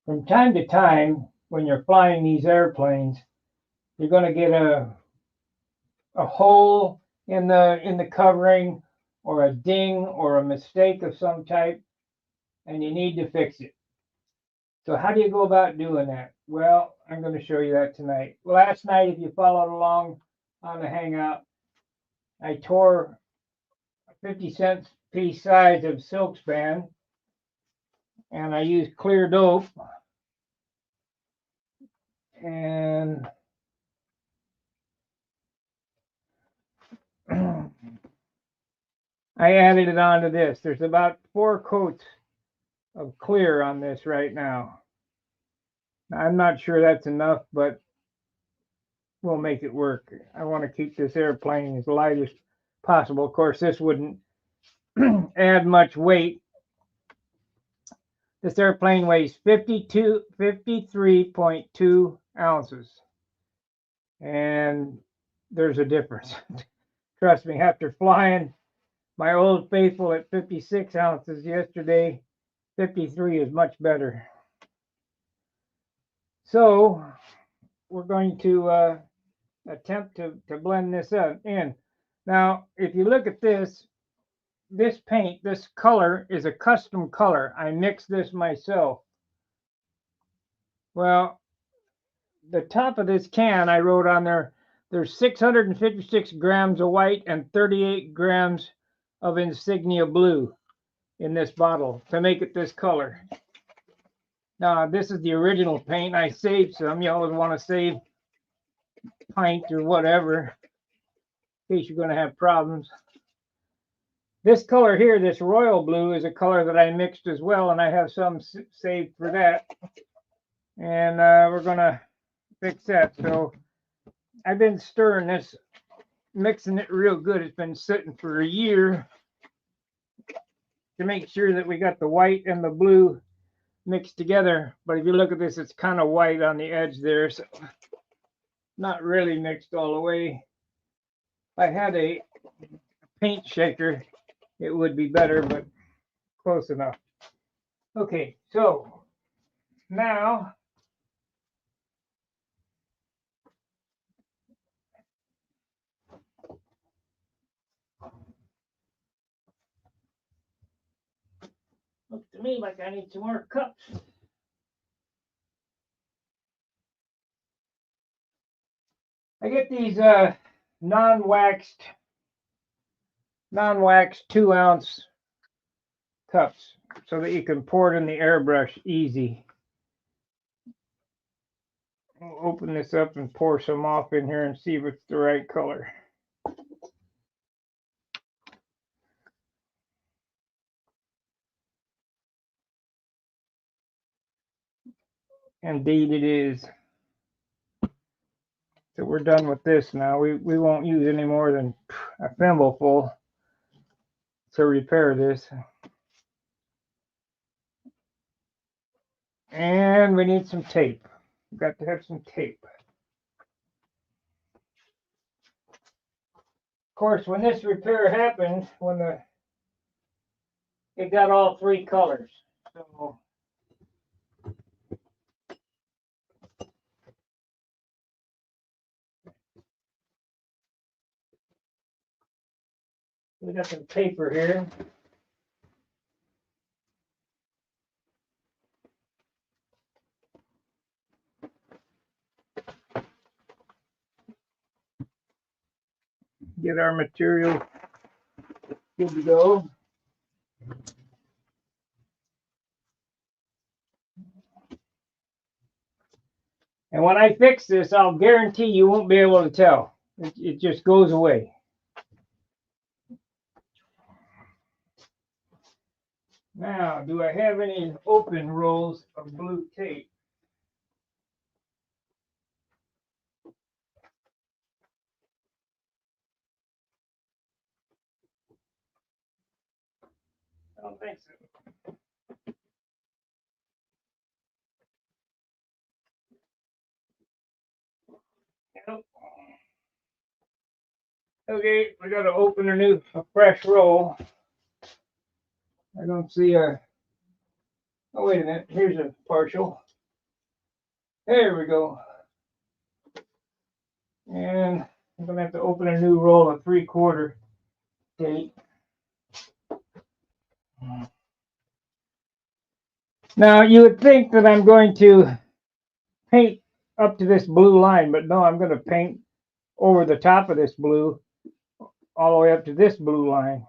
From time to time, when you're flying these airplanes, you're going to get a hole in the covering, or a ding, or a mistake of some type, and you need to fix it. So how do you go about doing that? Well, I'm going to show you that tonight. Last night, if you followed along on the Hangout, I tore a 50-cent piece size of silk span, and I used clear dope, and I added it onto this. There's about 4 coats of clear on this right now. I'm not sure that's enough, but we'll make it work. I want to keep this airplane as light as possible. Of course, this wouldn't add much weight. This airplane weighs 53.2 ounces. And there's a difference. Trust me, after flying my Old Faithful at 56 ounces yesterday, 53 is much better. So we're going to attempt to blend this in. Now, if you look at this paint, this color is a custom color. I mixed this myself. Well, the top of this can, I wrote on there, there's 656 grams of white and 38 grams of insignia blue in this bottle to make it this color. Now, this is the original paint. I saved some. You always want to save paint or whatever in case you're going to have problems. This color here, this royal blue, is a color that I mixed as well, and I have some saved for that. And we're going to fix that. So I've been stirring this, mixing it real good. It's been sitting for a year to make sure that we got the white and the blue mixed together. But if you look at this, it's kind of white on the edge there, so not really mixed all the way. If I had a paint shaker, it would be better, but close enough. Okay, so now looks to me like I need some more cups. I get these non-waxed 2-ounce cups so that you can pour it in the airbrush easy. I'll open this up and pour some off in here and see if it's the right color. Indeed it is. So we're done with this now. We won't use any more than a thimbleful to repair this. And we need some tape. We've got to have some tape. Of course, when this repair happened, it got all 3 colors. So we got some paper here. Get our material good to go. And when I fix this, I'll guarantee you won't be able to tell. It just goes away. Now, do I have any open rolls of blue tape? I don't think so. Nope. Okay, we got to open a fresh roll. I don't see a. Oh, wait a minute. Here's a partial. There we go. And I'm going to have to open a new roll of 3/4 tape. Now, you would think that I'm going to paint up to this blue line, but no, I'm going to paint over the top of this blue all the way up to this blue line.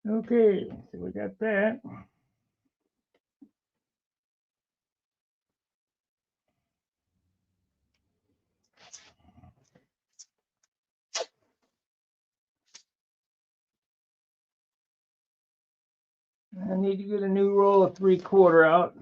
Okay, so we got that. I need to get a new roll of 3/4 out.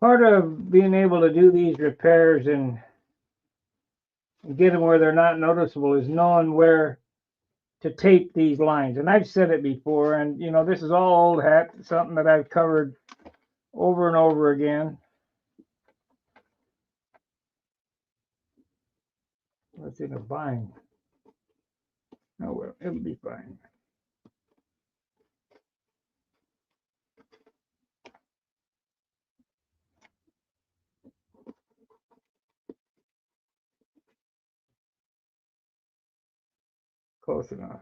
Part of being able to do these repairs and get them where they're not noticeable is knowing where to tape these lines. And I've said it before, and you know, this is all old hat, something that I've covered over and over again. What's in a bind? Oh well, it'll be fine. Close enough.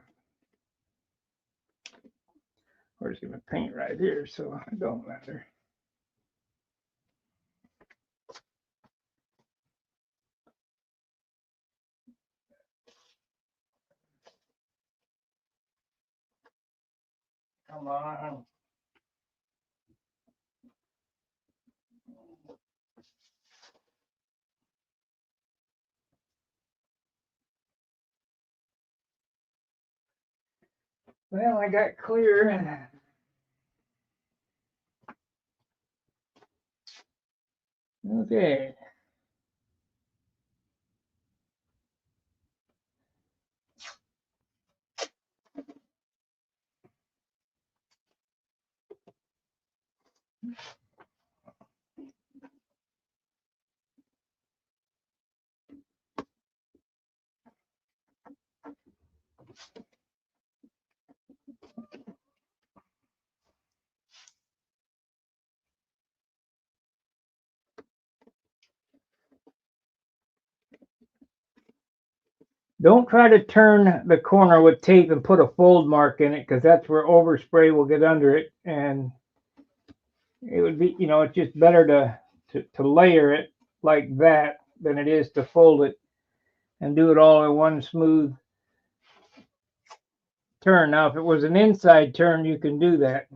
We're just gonna paint right here, so it don't matter. Come on. Well, I got clear. Okay. Don't try to turn the corner with tape and put a fold mark in it, because that's where overspray will get under it, and it would be, you know, it's just better to layer it like that than it is to fold it and do it all in one smooth turn. Now, if it was an inside turn, you can do that.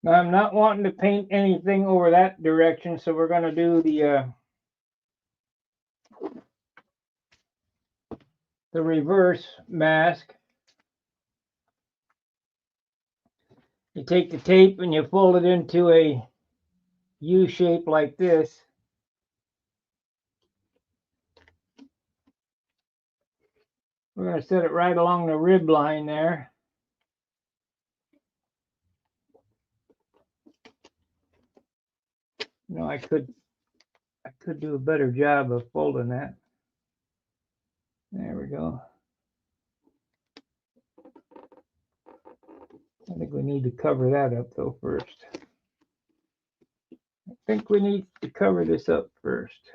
Now, I'm not wanting to paint anything over that direction, so we're going to do the the reverse mask. You take the tape and you fold it into a U shape like this. We're going to set it right along the rib line there. You know, I could do a better job of folding that. There we go. I think we need to cover that up though first. I think we need to cover this up first.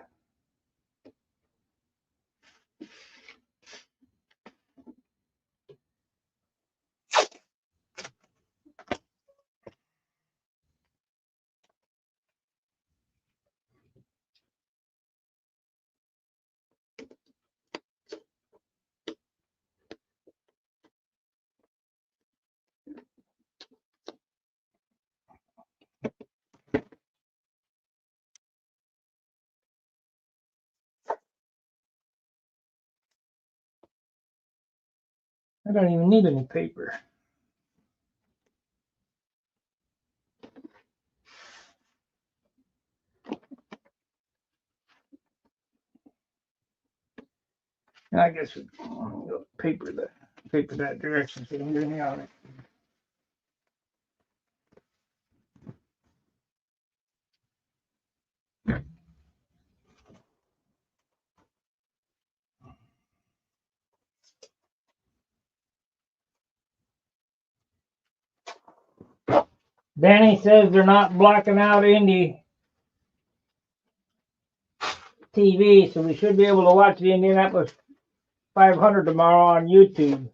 I don't even need any paper. I guess we'll paper that direction so I'm really on it. Danny says they're not blocking out Indy TV, so we should be able to watch the Indianapolis 500 tomorrow on YouTube.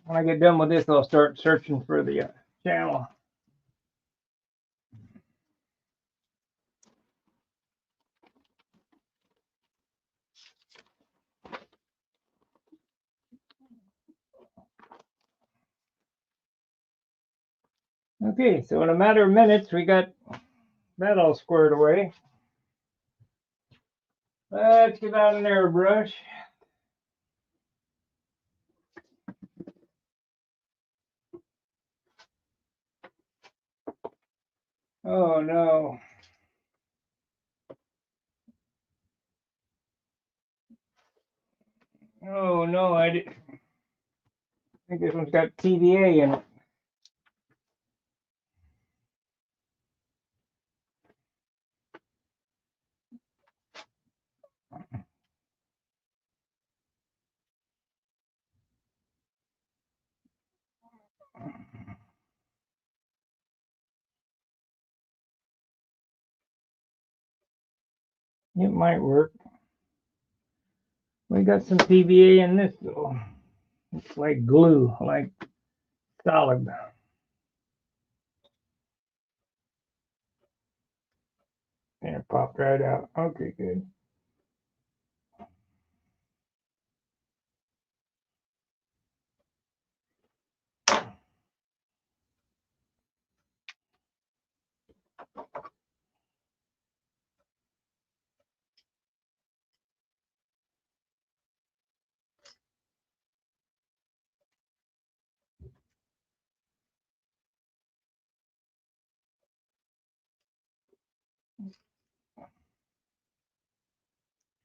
When I get done with this, I'll start searching for the channel. Okay, so in a matter of minutes, we got that all squared away. Let's get out an airbrush. Oh no. Oh no, I think this one's got TVA in it. It might work. We got some PVA in this though. It's like glue, like solid. And it popped right out. Okay, good.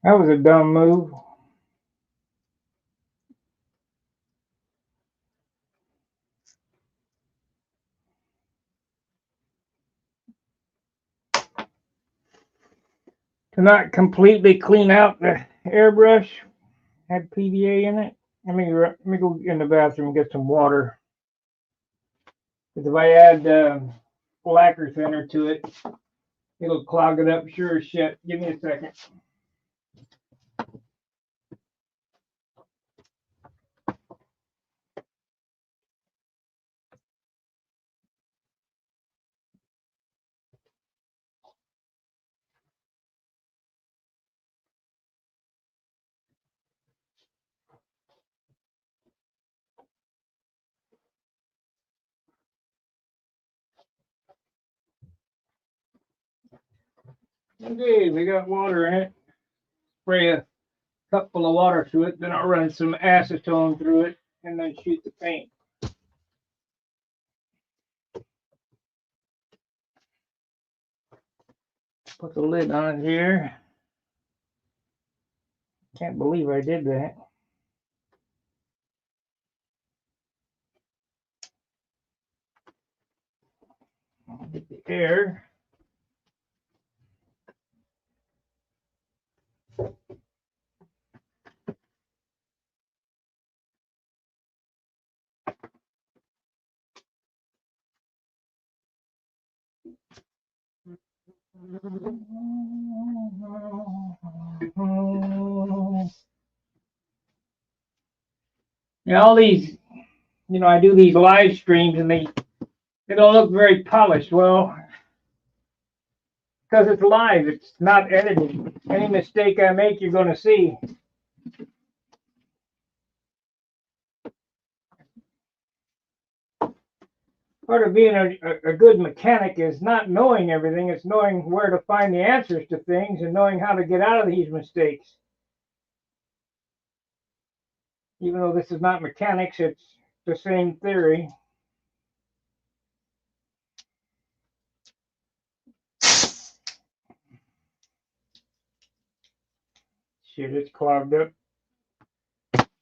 That was a dumb move. To not completely clean out the airbrush, had PVA in it. Let me go in the bathroom and get some water. Because if I add lacquer thinner to it, it'll clog it up sure as shit. Give me a second. Okay, we got water in it. spray a cup full of water through it, then I'll run some acetone through it, and then shoot the paint. Put the lid on it here. Can't believe I did that. I'll get the air. Yeah, all these, I do these live streams and they don't look very polished. Well, because it's live, it's not edited. Any mistake I make, you're going to see. Part of being a good mechanic is not knowing everything, it's knowing where to find the answers to things and knowing how to get out of these mistakes. Even though this is not mechanics, it's the same theory. Shit, it's clogged up.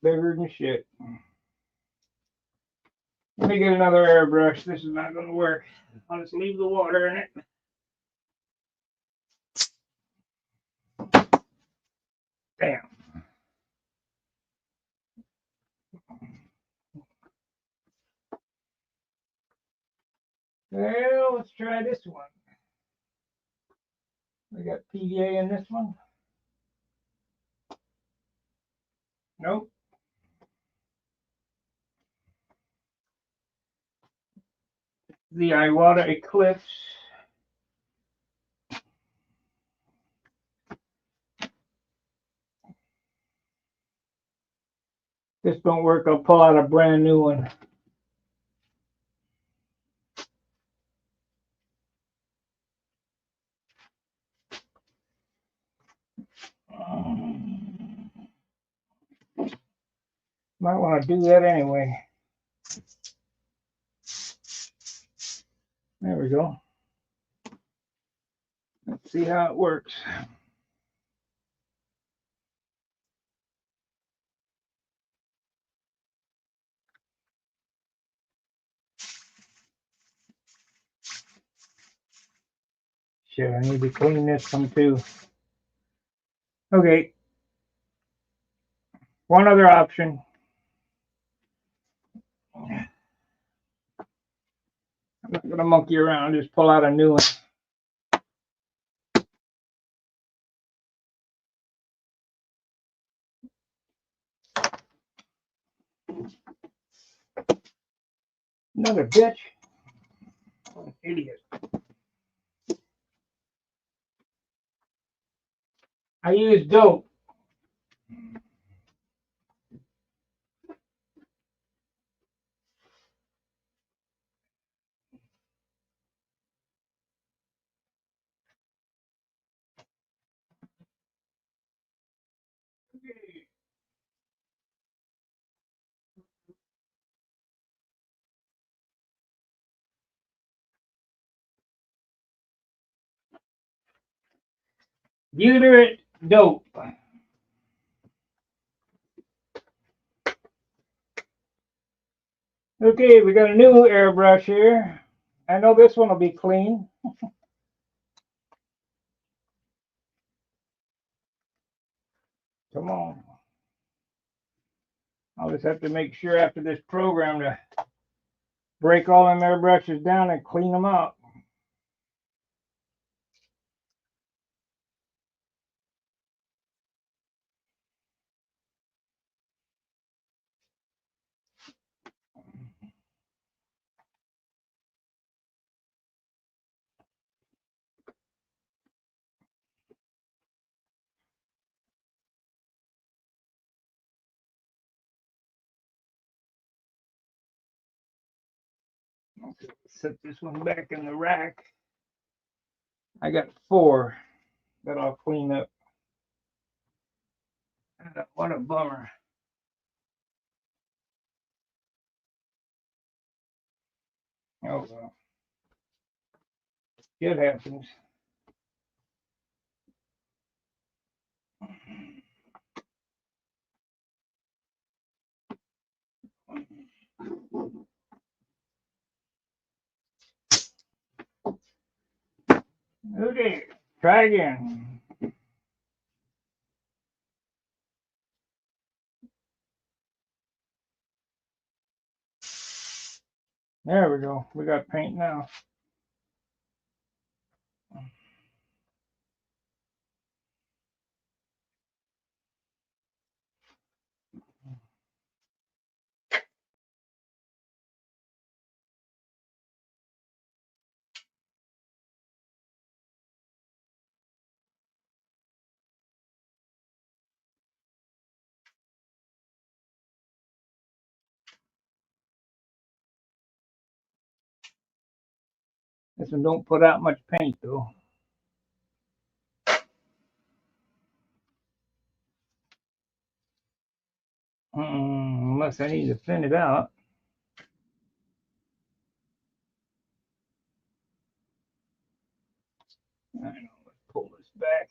Bigger than shit. Let me get another airbrush. This is not going to work. I'll just leave the water in it. Damn. Well, let's try this one. We got PVA in this one. Nope. The Iwata Eclipse. This don't work, I'll pull out a brand new one. Might want to do that anyway. There we go. Let's see how it works. Shit, I need to clean this one too. Okay. One other option. I'm not going to monkey around, just pull out a new one. Another bitch. What an idiot. I use dope. Butyrate dope. Okay, we got a new airbrush here. I know this one will be clean. Come on. I'll just have to make sure after this program to break all them airbrushes down and clean them up. Okay, set this one back in the rack. I got 4 that I'll clean up. What a bummer. Oh well. It happens. Okay, try again. There we go. We got paint now. This one don't put out much paint though. Unless I need to thin it out. I don't know, let's pull this back.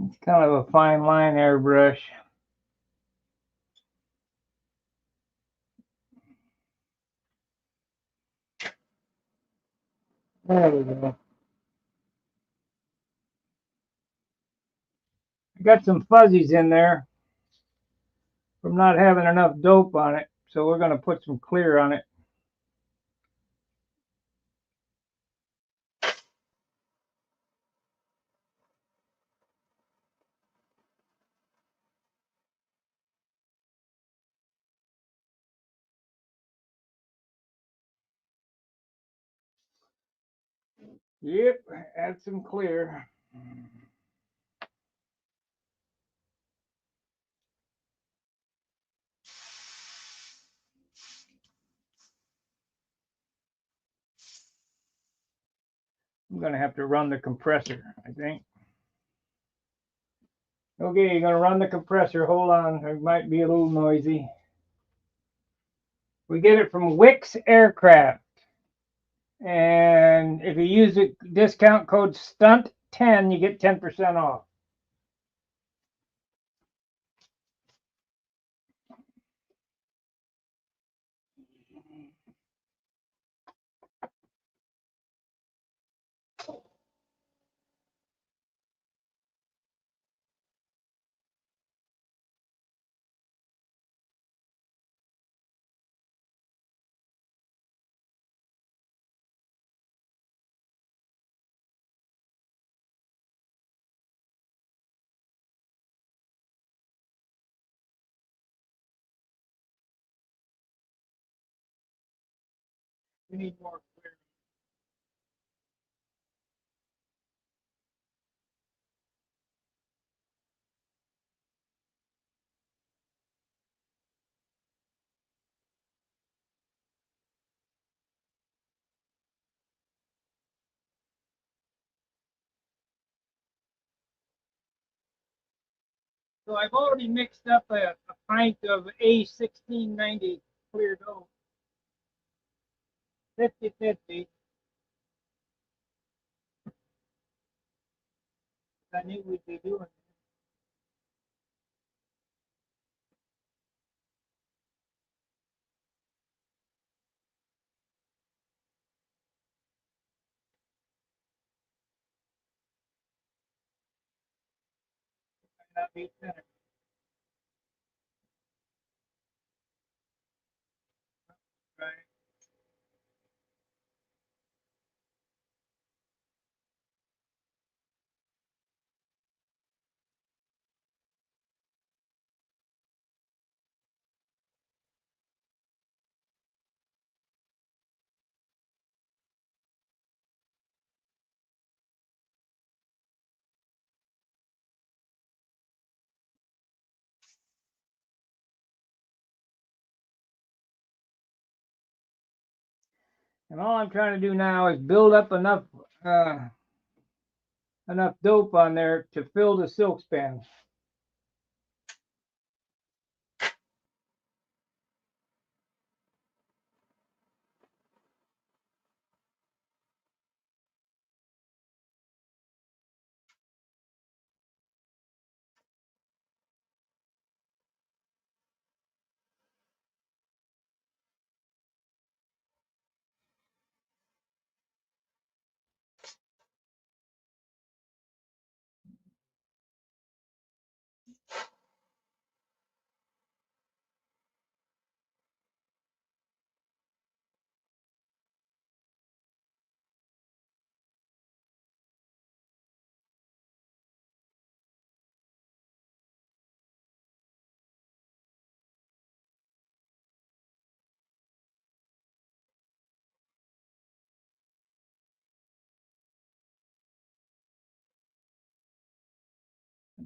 It's kind of a fine line airbrush. There we go. I got some fuzzies in there from not having enough dope on it, so we're going to put some clear on it. Yep, add some clear. I'm going to have to run the compressor, I think. Okay, you're going to run the compressor. Hold on, it might be a little noisy. We get it from Wix Aircraft. And if you use the discount code STUNT10, you get 10% off. We need more clear. So I've already mixed up a pint of A1690 clear dough, 50-50. I knew we'd be doing it. Not be thinner. Right. And all I'm trying to do now is build up enough dope on there to fill the silk span.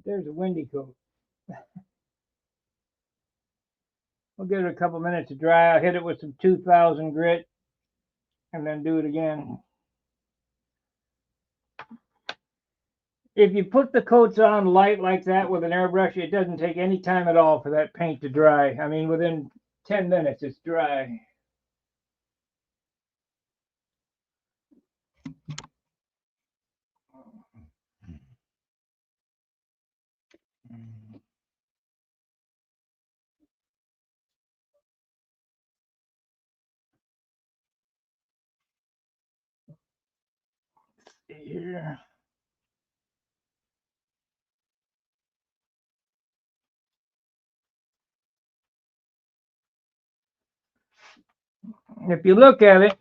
There's a windy coat. We'll give it a couple minutes to dry. I'll hit it with some 2000 grit and then do it again. If you put the coats on light like that with an airbrush, it doesn't take any time at all for that paint to dry. I mean, within 10 minutes, it's dry. Here. If you look at it,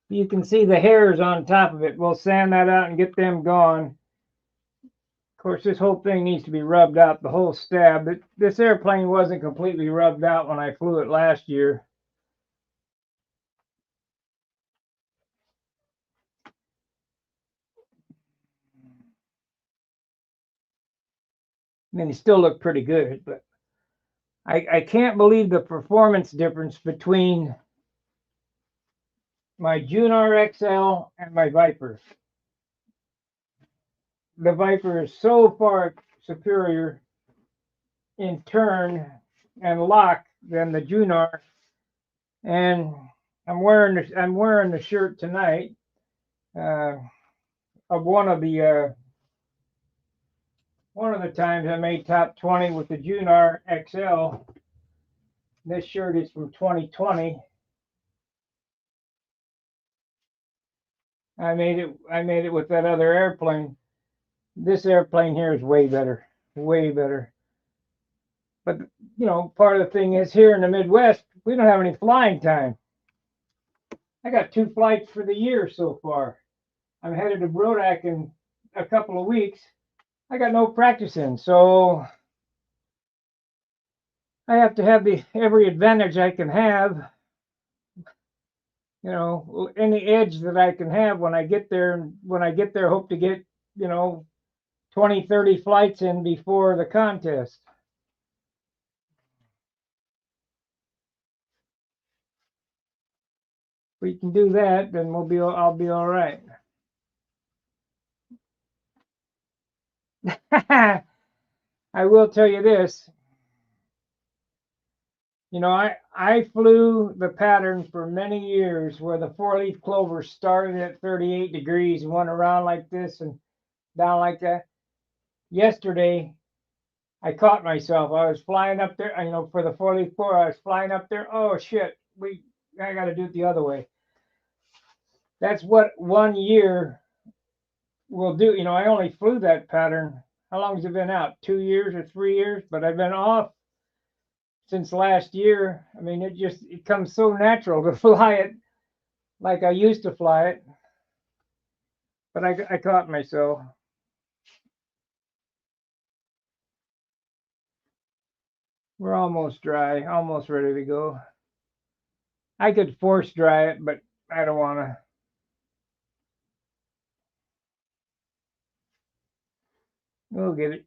you can see the hairs on top of it. We'll sand that out and get them gone. Of course, this whole thing needs to be rubbed out, the whole stab. This airplane wasn't completely rubbed out when I flew it last year. I mean, it still looked pretty good, but I can't believe the performance difference between my Junar XL and my Viper. The Viper is so far superior in turn and lock than the Junar. And I'm wearing the shirt tonight of one of the times I made top 20 with the Junar XL. This shirt is from 2020. I made it with that other airplane. This airplane here is way better, way better. But you know, part of the thing is here in the Midwest, we don't have any flying time. I got 2 flights for the year so far. I'm headed to Brodak in a couple of weeks. I got no practice in, so I have to have every advantage I can have. You know, any edge that I can have when I get there. And when I get there, hope to get, you know, 20, 30 flights in before the contest. If we can do that, then I'll be all right. I will tell you this. You know, I flew the pattern for many years where the 4-leaf clover started at 38 degrees and went around like this and down like that. Yesterday, I caught myself. I was flying up there, you know, for the 4-leaf clover. I was flying up there. Oh shit, I got to do it the other way. That's what 1 year will do. You know, I only flew that pattern. How long has it been out? 2 years or 3 years? But I've been off since last year. I mean, it comes so natural to fly it like I used to fly it. But I caught myself. We're almost dry, almost ready to go. I could force dry it, but I don't want to. We'll get it.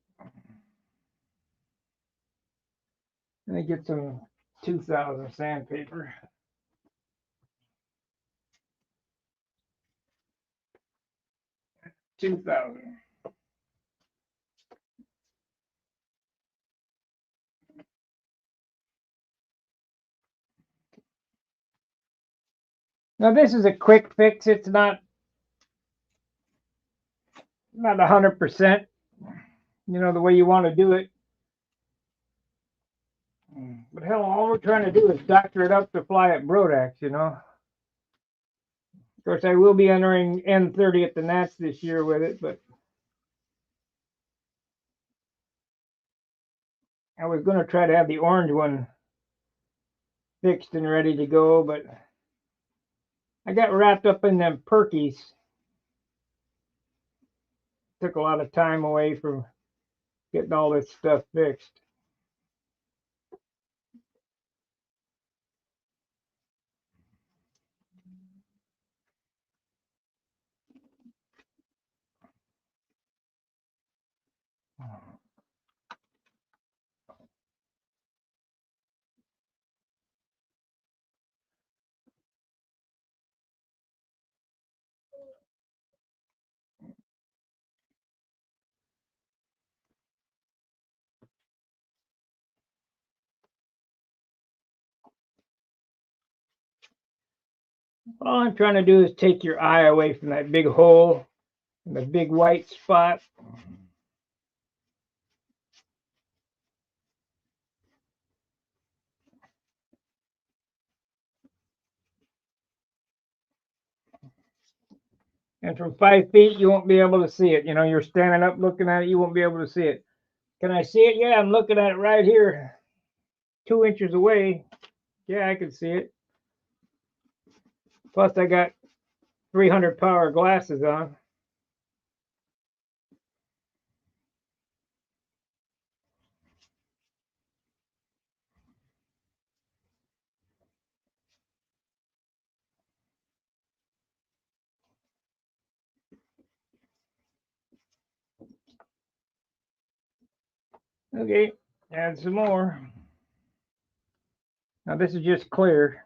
Let me get some 2000 sandpaper. $2,000. Now this is a quick fix. It's not 100%, you know, the way you want to do it. But hell, all we're trying to do is doctor it up to fly at Brodax, you know. Of course, I will be entering N30 at the Nats this year with it, but I was going to try to have the orange one fixed and ready to go, but I got wrapped up in them Perkies. Took a lot of time away from getting all this stuff fixed. All I'm trying to do is take your eye away from that big hole and the big white spot. And from 5 feet, you won't be able to see it. You know, you're standing up looking at it, you won't be able to see it. Can I see it? Yeah, I'm looking at it right here, 2 inches away. Yeah, I can see it. Plus, I got 300 power glasses on. Okay, add some more. Now this is just clear.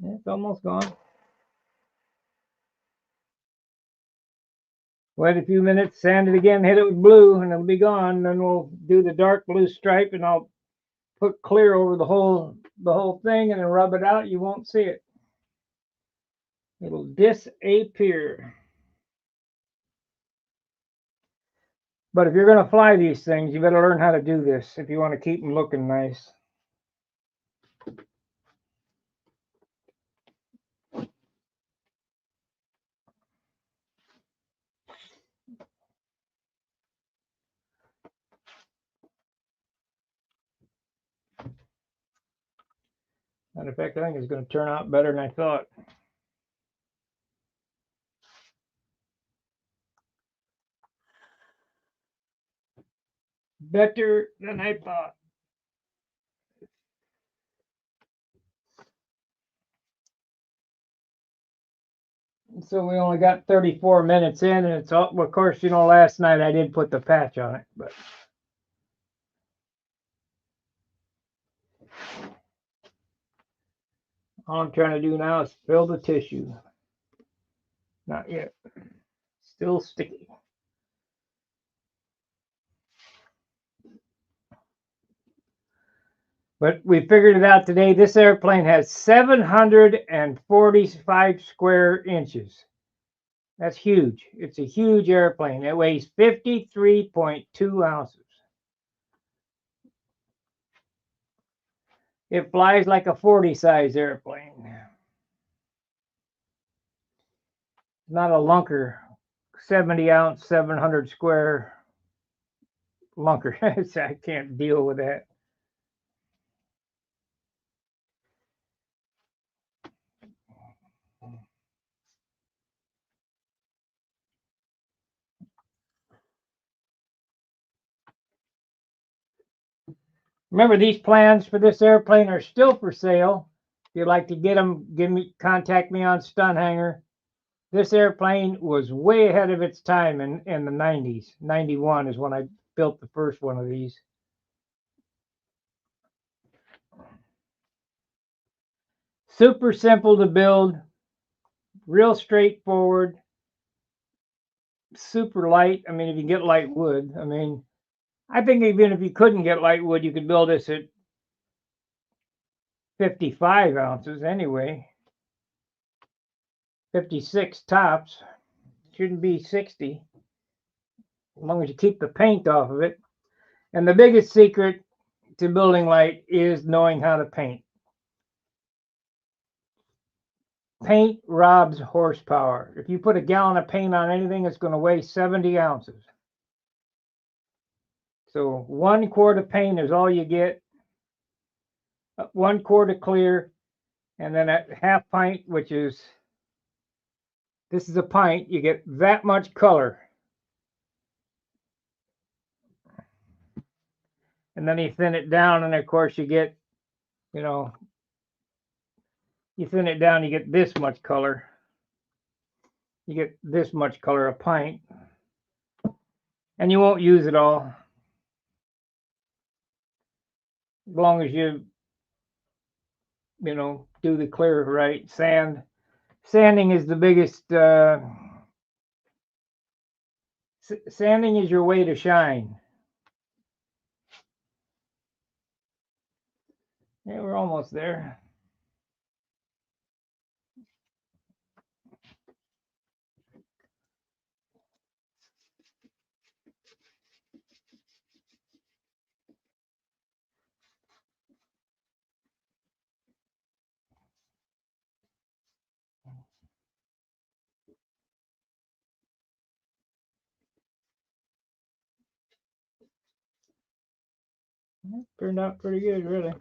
It's almost gone. Wait a few minutes, sand it again, hit it with blue, and it'll be gone. Then we'll do the dark blue stripe, and I'll put clear over the whole thing, and then rub it out. You won't see it. It'll disappear. But if you're going to fly these things, you better learn how to do this if you want to keep them looking nice. Matter of fact, I think it's going to turn out better than I thought. Better than I thought. So we only got 34 minutes in, and it's all, well, of course, you know, last night I did put the patch on it, but all I'm trying to do now is fill the tissue. Not yet. Still sticky. But we figured it out today. This airplane has 745 square inches. That's huge. It's a huge airplane. It weighs 53.2 ounces. It flies like a 40 size airplane. Not a lunker, 70 ounce, 700 square lunker. I can't deal with that. Remember, these plans for this airplane are still for sale. If you'd like to get them, contact me on Stunhanger. This airplane was way ahead of its time in the 90s. 91 is when I built the first one of these. Super simple to build, real straightforward, super light. I mean, if you get light wood, I mean, I think even if you couldn't get light wood, you could build this at 55 ounces anyway. 56 tops. Shouldn't be 60, as long as you keep the paint off of it. And the biggest secret to building light is knowing how to paint. Paint robs horsepower. If you put a gallon of paint on anything, it's going to weigh 70 ounces. So 1 quart of paint is all you get. 1 quart of clear, and then a half pint, which is, this is a pint, you get that much color. And then you thin it down, and of course you get, you thin it down, you get this much color. You get this much color a pint. And you won't use it all. As long as you do the clear right. Sanding is the biggest, sanding is your way to shine. Yeah, we're almost there. Turned out pretty good, really.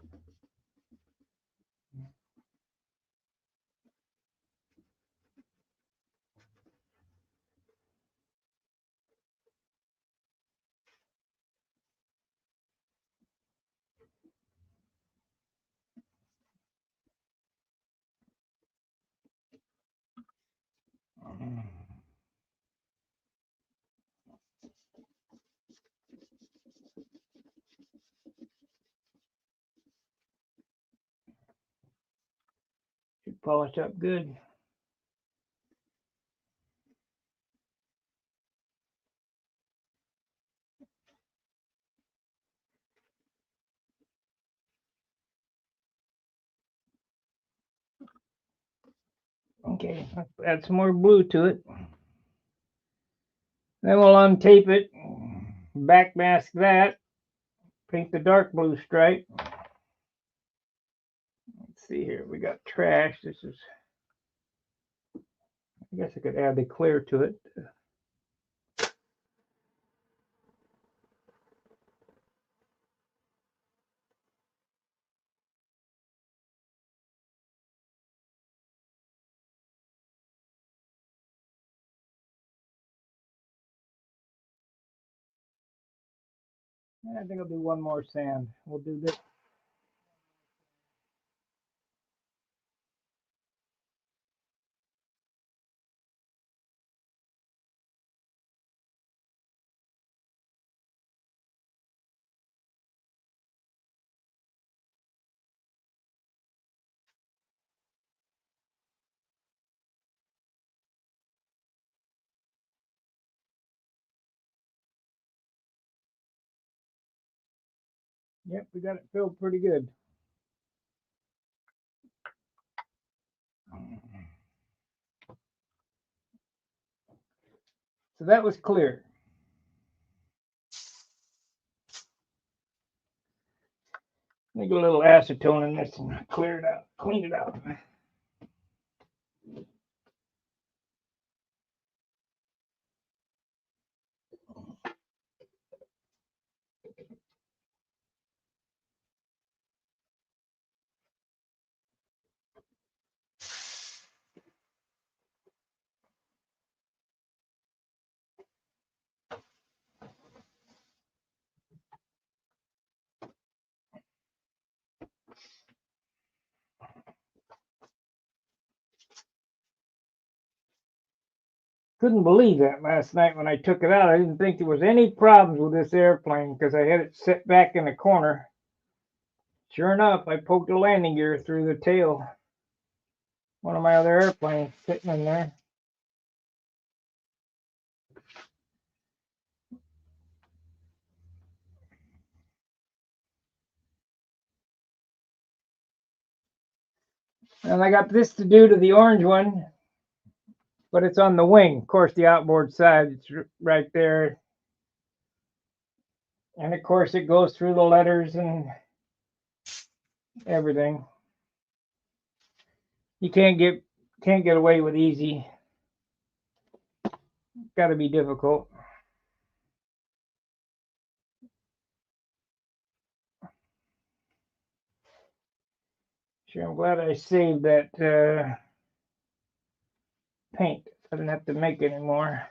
Should polish up good. Okay, let's add some more blue to it. Then we'll untape it, back mask that, paint the dark blue stripe. Let's see here, we got trash. This is, I guess I could add the clear to it. I think I'll do one more sand. We'll do this. Yep, we got it filled pretty good. So that was clear. Let me get a little acetone in this and clear it out, clean it out. couldn't believe that last night when I took it out. I didn't think there was any problems with this airplane because I had it set back in the corner. Sure enough, I poked a landing gear through the tail. One of my other airplanes sitting in there. And I got this to do to the orange one, but it's on the wing. Of course, the outboard side, it's right there. And of course, it goes through the letters and everything. You can't get away with easy. Got to be difficult. Sure, I'm glad I saved that paint. I didn't have to make anymore.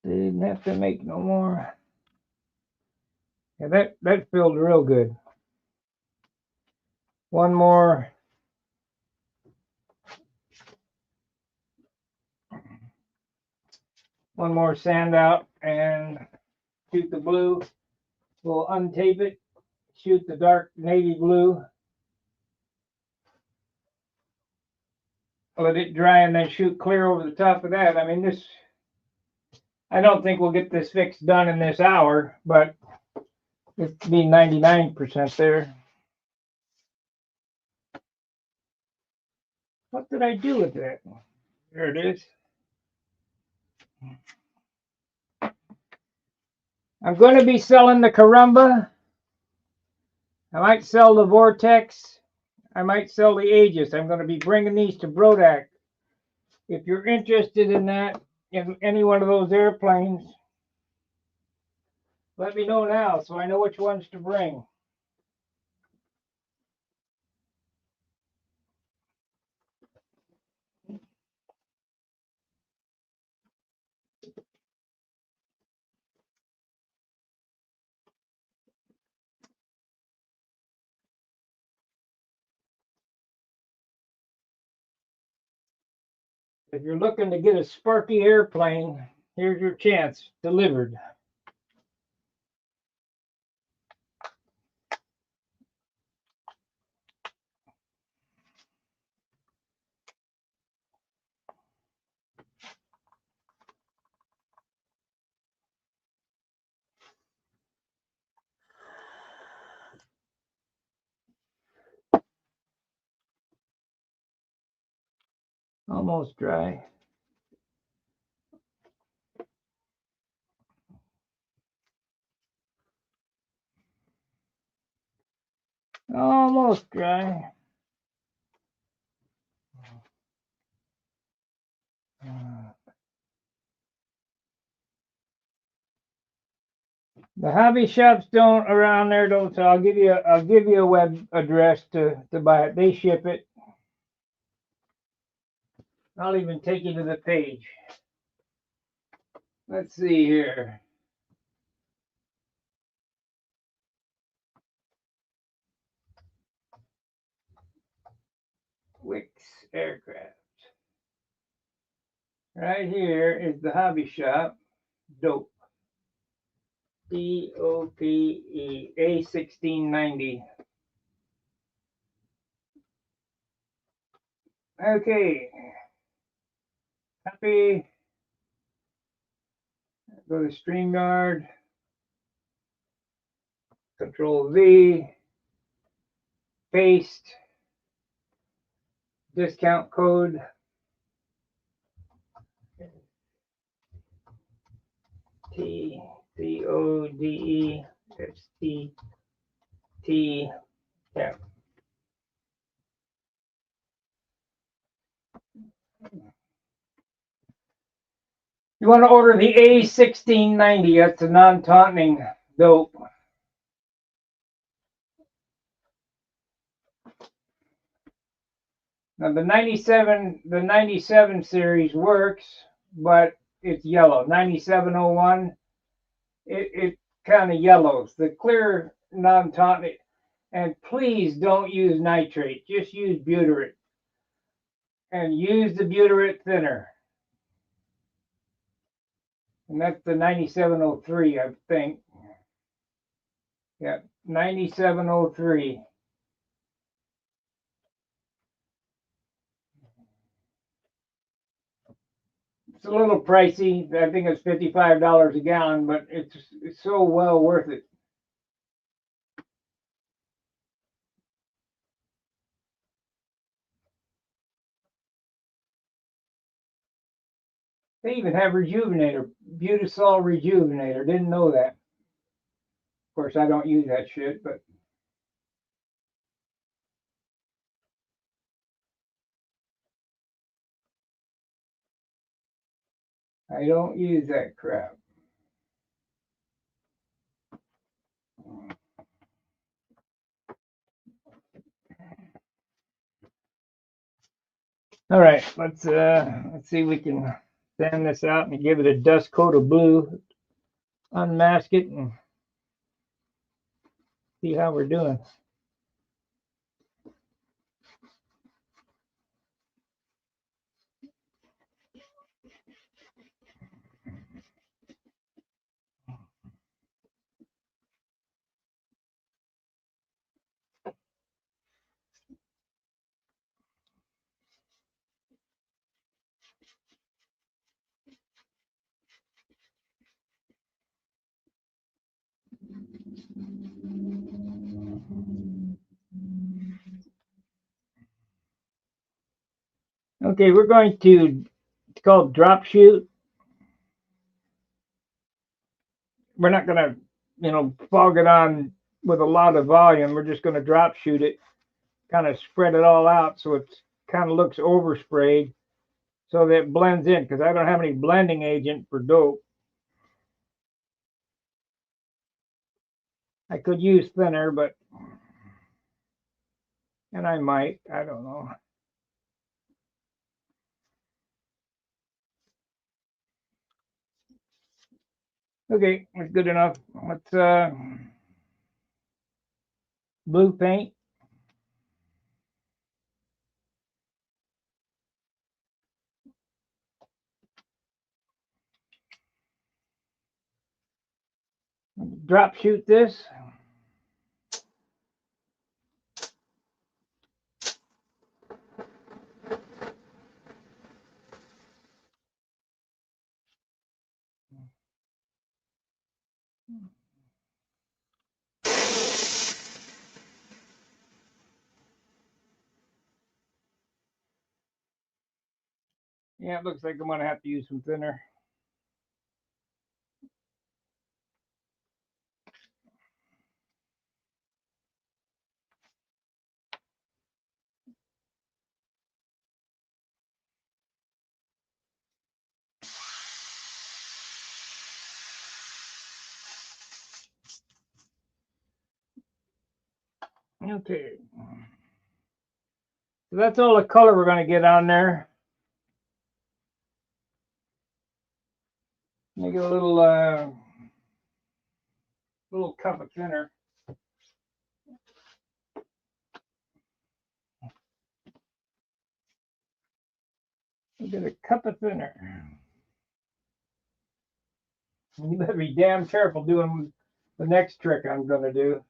Didn't have to make no more. Yeah, that filled real good. One more. One more sand out and shoot the blue. We'll untape it, shoot the dark navy blue. Let it dry and then shoot clear over the top of that. I mean, I don't think we'll get this fixed done in this hour, but it'll be 99% there. What did I do with that? There it is. I'm going to be selling the Carumba. I might sell the Vortex. I might sell the Aegis. I'm going to be bringing these to Brodak. If you're interested in that, in any one of those airplanes, let me know now so I know which ones to bring. If you're looking to get a Sparky airplane, here's your chance, delivered. Almost dry. Almost dry. The hobby shops don't around there don't. So I'll give you a web address to buy it. They ship it. I'll even take you to the page. Let's see here. Wicks Aircraft. Right here is the hobby shop. Dope. DOPE A1690. Okay. Copy. Go to StreamYard. Control V. Paste. Discount code. TCODESTT. Yeah. You want to order the A1690. That's a non-taunting dope. Now the 97 series works, but it's yellow. 9701, it kind of yellows. The clear non-taunting, And please don't use nitrate. Just use butyrate. And use the butyrate thinner. And that's the 9703, I think. Yeah, 9703. It's a little pricey. I think it's $55 a gallon, but it's so well worth it. They even have Rejuvenator, Butasol Rejuvenator. Didn't know that. Of course, I don't use that shit, but I don't use that crap. All right, let's see if we can sand this out and give it a dust coat of blue. Unmask it and see how we're doing. Okay, we're going to, it's called drop shoot. We're not going to, fog it on with a lot of volume. We're just going to drop shoot it, kind of spread it all out so it kind of looks oversprayed so that it blends in, because I don't have any blending agent for dope. I could use thinner, and I might, I don't know. Okay, that's good enough. Let's blue paint. Drop shoot this. Yeah, it looks like I'm going to have to use some thinner. Okay. So that's all the color we're going to get on there. Make it a little cup of thinner. Get a cup of thinner. You better be damn careful doing the next trick I'm going to do.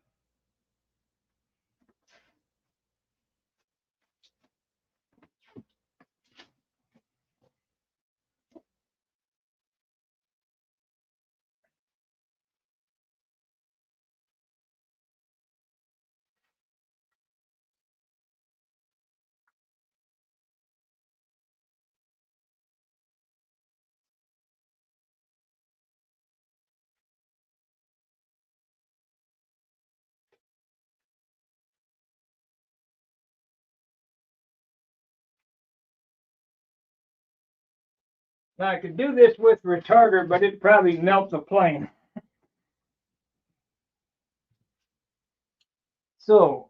Now I could do this with retarder, but it'd probably melt the plane. So,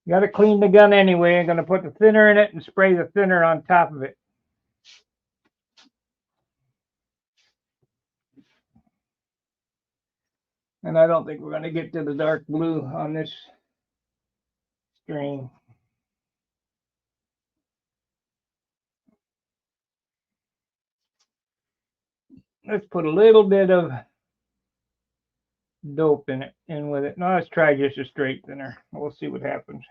got to clean the gun anyway. I'm going to put the thinner in it and spray the thinner on top of it. And I don't think we're going to get to the dark blue on this stream. Let's put a little bit of dope in with it. Now let's try just a straight thinner. We'll see what happens.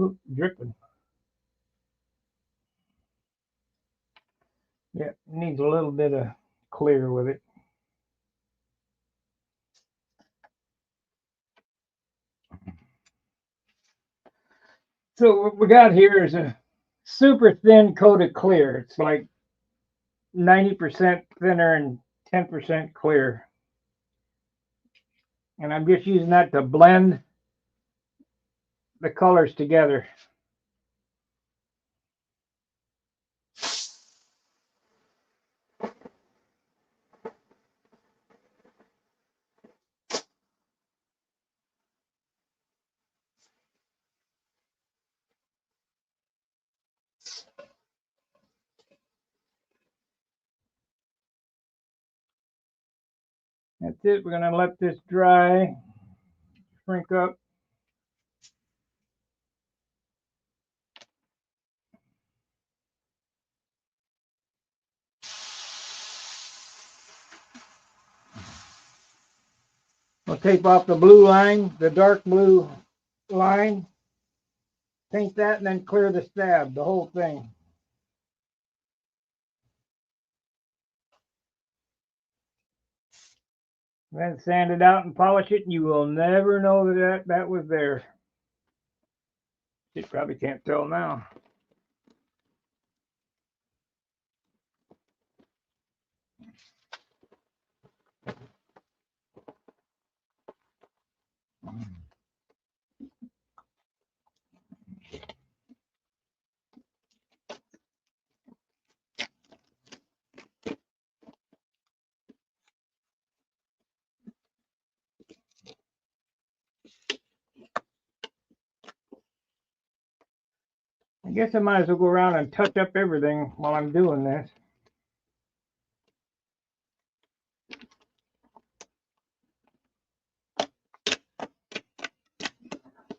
Oop, dripping. Yeah, needs a little bit of clear with it. So what we got here is a super thin coat of clear. It's like 90% thinner and 10% clear. And I'm just using that to blend the colors together. That's it. We're going to let this dry, shrink up. We'll tape off the blue line, the dark blue line, paint that, and then clear the stab, the whole thing. Then sand it out and polish it, and you will never know that was there. You probably can't tell now. I guess I might as well go around and touch up everything while I'm doing this.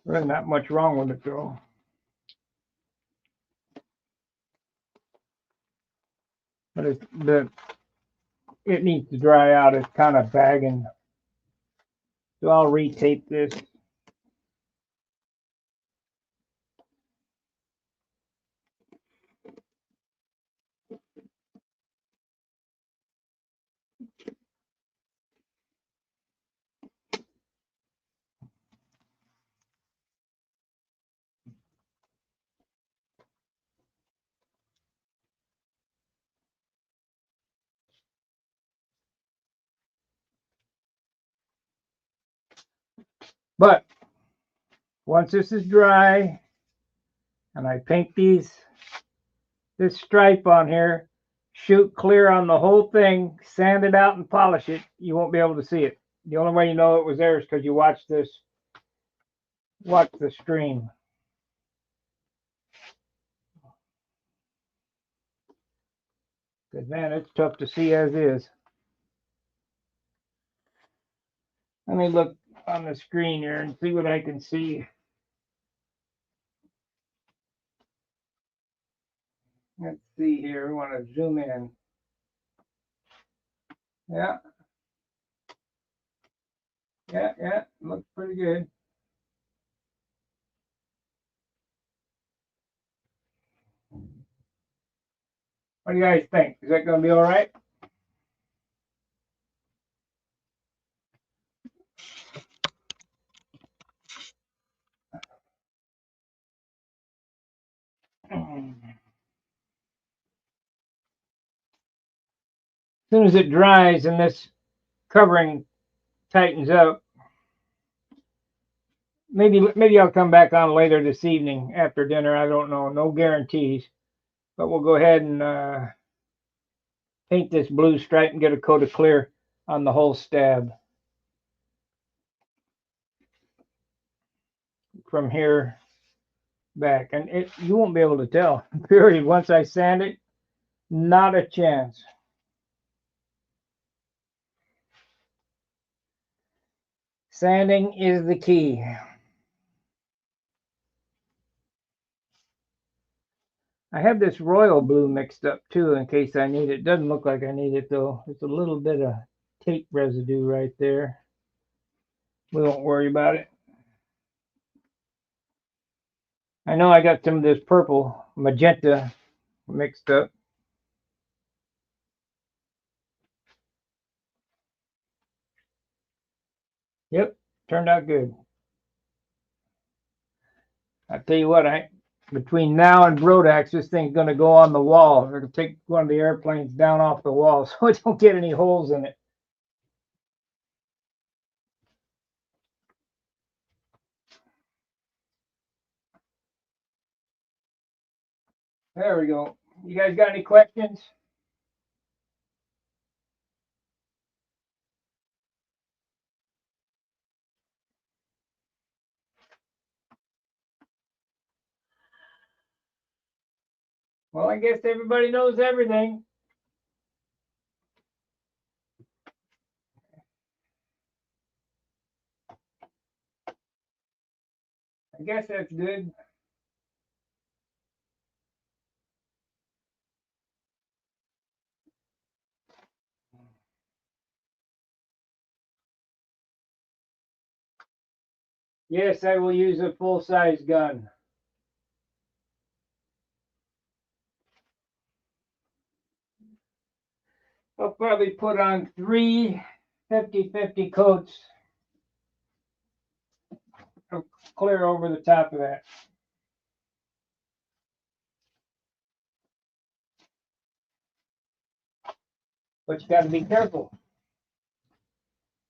There isn't that much wrong with it though. But it needs to dry out. It's kind of bagging. So I'll retape this. But once this is dry and I paint this stripe on here, shoot clear on the whole thing, sand it out and polish it, you won't be able to see it. The only way you know it was there is because you watch the stream. Because man, it's tough to see as is. Let me look on the screen here and see what I can see. Let's see here. We want to zoom in. Yeah. Yeah. Looks pretty good. What do you guys think? Is that going to be all right? As soon as it dries and this covering tightens up, maybe I'll come back on later this evening after dinner. I don't know. No guarantees. But we'll go ahead and paint this blue stripe and get a coat of clear on the whole stab. From here back. And you won't be able to tell. Period. Once I sand it, not a chance. Sanding is the key. I have this royal blue mixed up too in case I need it. Doesn't look like I need it though. There's a little bit of tape residue right there. We won't worry about it. I know I got some of this purple magenta mixed up. Yep, turned out good. I tell you what, between now and Brodax, this thing's going to go on the wall. We're going to take one of the airplanes down off the wall so it don't get any holes in it. There we go. You guys got any questions? Well, I guess everybody knows everything. I guess that's good. Yes, I will use a full-size gun. I'll probably put on 3 50-50 coats. I'll clear over the top of that. But you got to be careful.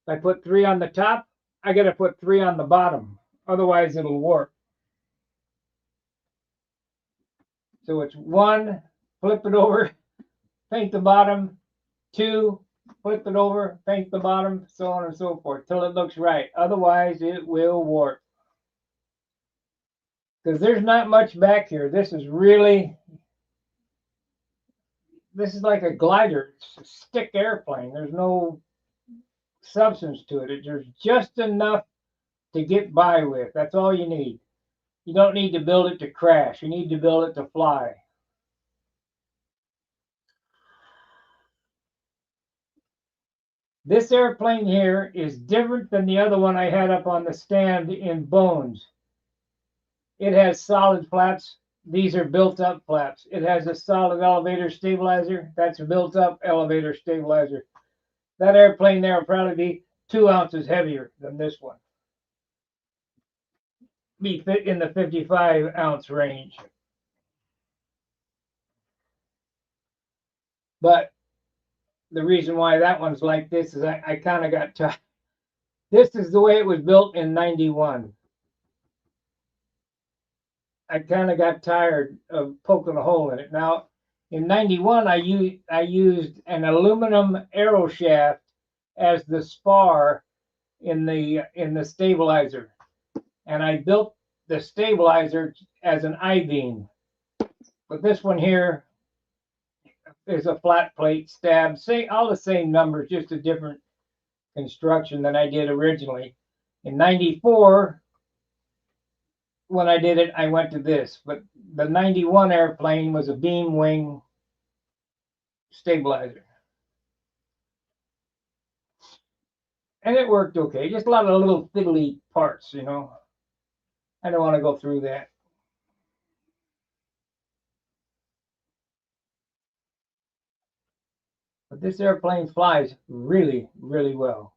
If I put 3 on the top, I got to put 3 on the bottom. Otherwise, it'll warp. So it's 1, flip it over, paint the bottom, 2, flip it over, paint the bottom, so on and so forth, till it looks right. Otherwise, it will warp. Because there's not much back here. This is like a glider. It's a stick airplane. There's no substance to it. There's just enough to get by with. That's all you need. You don't need to build it to crash. You need to build it to fly. This airplane here is different than the other one I had up on the stand in Bones. It has solid flaps. These are built up flaps. It has a solid elevator stabilizer. That's a built up elevator stabilizer. That airplane there will probably be 2 ounces heavier than this one. Be fit in the 55-ounce range. But the reason why that one's like this is I kind of got tired. This is the way it was built in 91. I kind of got tired of poking a hole in it. Now, in 91, I used an aluminum arrow shaft as the spar in the stabilizer, and I built the stabilizer as an I-beam. But this one here is a flat plate stab, all the same numbers, just a different construction than I did originally. In 94, when I did it, I went to this, but the 91 airplane was a beam wing stabilizer. And it worked okay. Just a lot of little fiddly parts, you know. I don't want to go through that. But this airplane flies really, really well.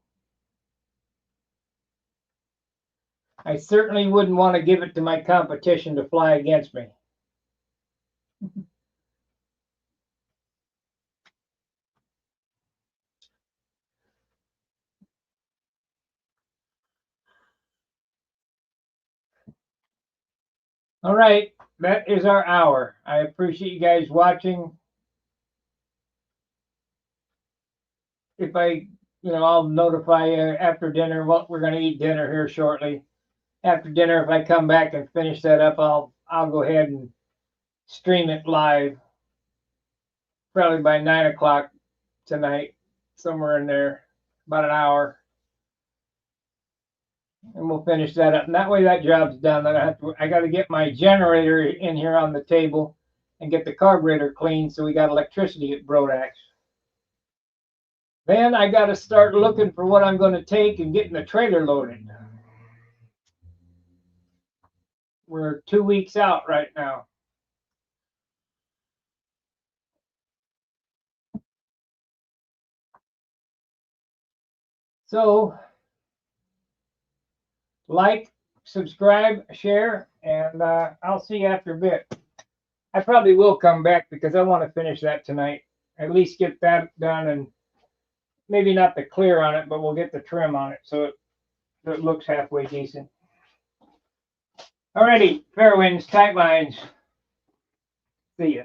I certainly wouldn't want to give it to my competition to fly against me. All right, that is our hour. I appreciate you guys watching. if I'll notify you after dinner what we're going to eat dinner here shortly. After dinner, if I come back and finish that up, I'll go ahead and stream it live, probably by 9 o'clock tonight, somewhere in there, about an hour, and we'll finish that up. And that way, that job's done. Then I got to get my generator in here on the table and get the carburetor clean, so we got electricity at Brodax. Then I got to start looking for what I'm going to take and getting the trailer loaded. We're 2 weeks out right now. So, like, subscribe, share, and I'll see you after a bit. I probably will come back because I want to finish that tonight. At least get that done, and maybe not the clear on it, but we'll get the trim on it so it looks halfway decent. Alrighty, fair winds, tight lines. See ya.